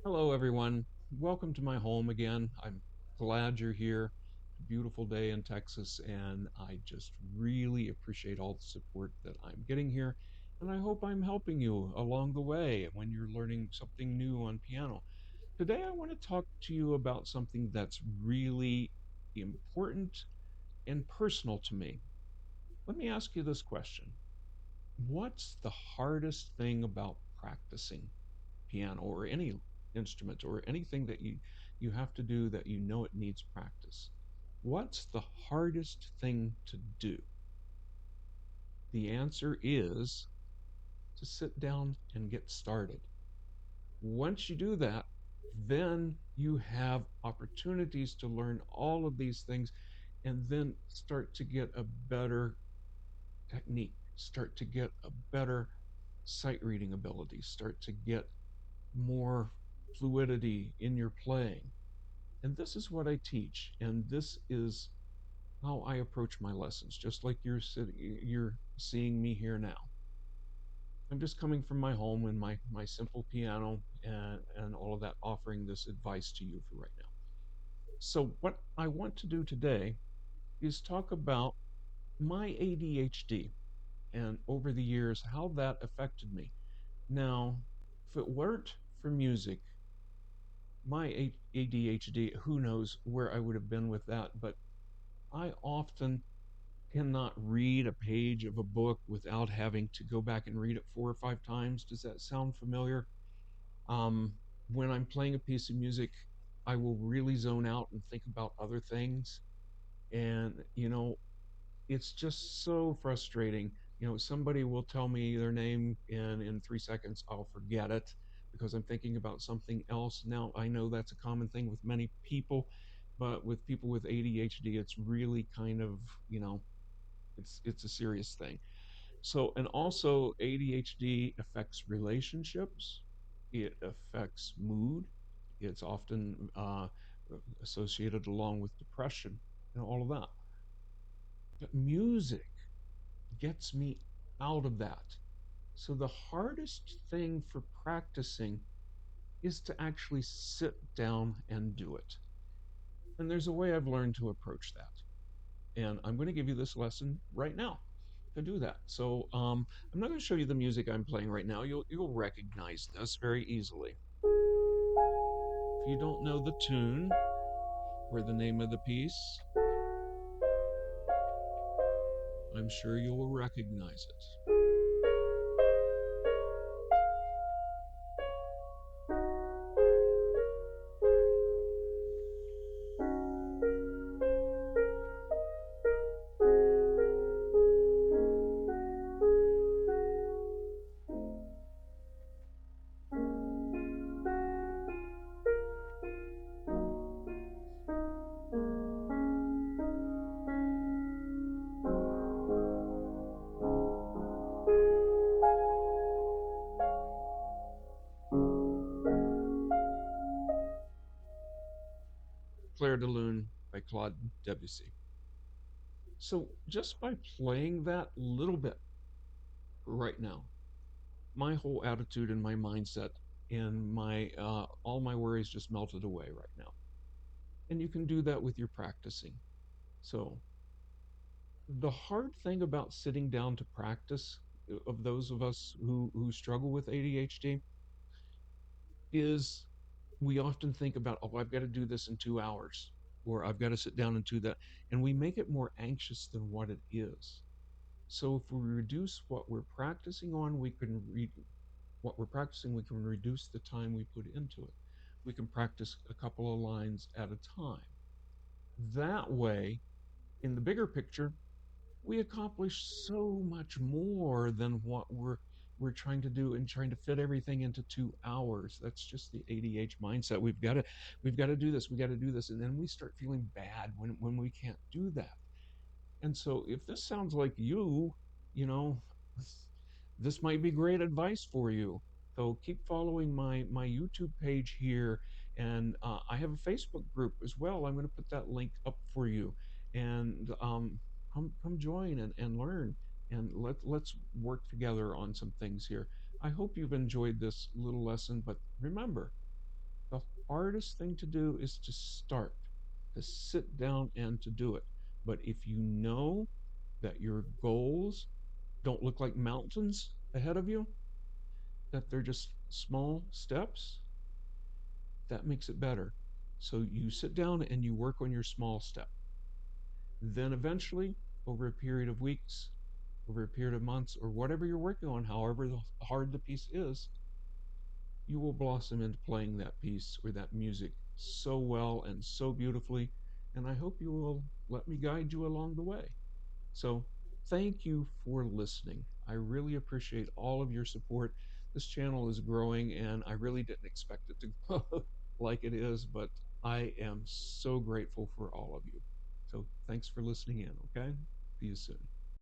Hello, everyone. Welcome to my home again. I'm glad you're here. Beautiful day in Texas, and I just really appreciate all the support that I'm getting here. And I hope I'm helping you along the way when you're learning something new on piano. Today, I want to talk to you about something that's really important and personal to me. Let me ask you this question. What's the hardest thing about practicing piano or any instrument or anything that you have to do that you know it needs practice? What's the hardest thing to do? The answer is to sit down and get started. Once you do that, then you have opportunities to learn all of these things and then start to get a better technique, start to get a better sight reading ability, start to get more fluidity in your playing. And this is what I teach, and this is how I approach my lessons, just like you're seeing me here now. I'm just coming from my home and my simple piano and all of that, offering this advice to you for right now. So what I want to do today is talk about my ADHD and over the years how that affected me. Now, if it weren't for music, my ADHD, who knows where I would have been with that, but I often cannot read a page of a book without having to go back and read it 4 or 5 times. Does that sound familiar? Um, when I'm playing a piece of music, I will really zone out and think about other things. And, it's just so frustrating. Somebody will tell me their name and in 3 seconds I'll forget it because I'm thinking about something else. Now, I know that's a common thing with many people, but with people with ADHD, it's really kind of, you know, it's a serious thing. So, and also ADHD affects relationships. It affects mood. It's often associated along with depression and all of that. But music gets me out of that. So the hardest thing for practicing is to actually sit down and do it. And there's a way I've learned to approach that. And I'm going to give you this lesson right now to do that. So I'm not going to show you the music I'm playing right now. You'll recognize this very easily. If you don't know the tune or the name of the piece, I'm sure you will recognize it. Claire de Lune by Claude Debussy. So just by playing that little bit right now, my whole attitude and my mindset and my all my worries just melted away right now. And you can do that with your practicing. So the hard thing about sitting down to practice, of those of us who struggle with ADHD, is we often think about, oh, I've got to do this in 2 hours, or I've got to sit down and do that, and we make it more anxious than what it is. So if we reduce what we're practicing on, we can read what we're practicing, we can reduce the time we put into it. We can practice a couple of lines at a time. That way, in the bigger picture, we accomplish so much more than what we're trying to do and trying to fit everything into 2 hours. That's just the ADH mindset. We've got to do this, we got to do this, and then we start feeling bad when we can't do that. And so if this sounds like you know, this might be great advice for you. So keep following my YouTube page here, and I have a Facebook group as well. I'm going to put that link up for you, and come join and learn, and let's work together on some things here. I hope you've enjoyed this little lesson, but remember, The hardest thing to do is to start, to sit down and to do it. But if you know that your goals don't look like mountains ahead of you, that they're just small steps, that makes it better. So you sit down and you work on your small step. Then eventually, over a period of weeks, over a period of months, or whatever you're working on, however hard the piece is, you will blossom into playing that piece or that music so well and so beautifully. And I hope you will let me guide you along the way. So, thank you for listening. I really appreciate all of your support. This channel is growing, and I really didn't expect it to grow like it is, but I am so grateful for all of you. So, thanks for listening in, okay? See you soon.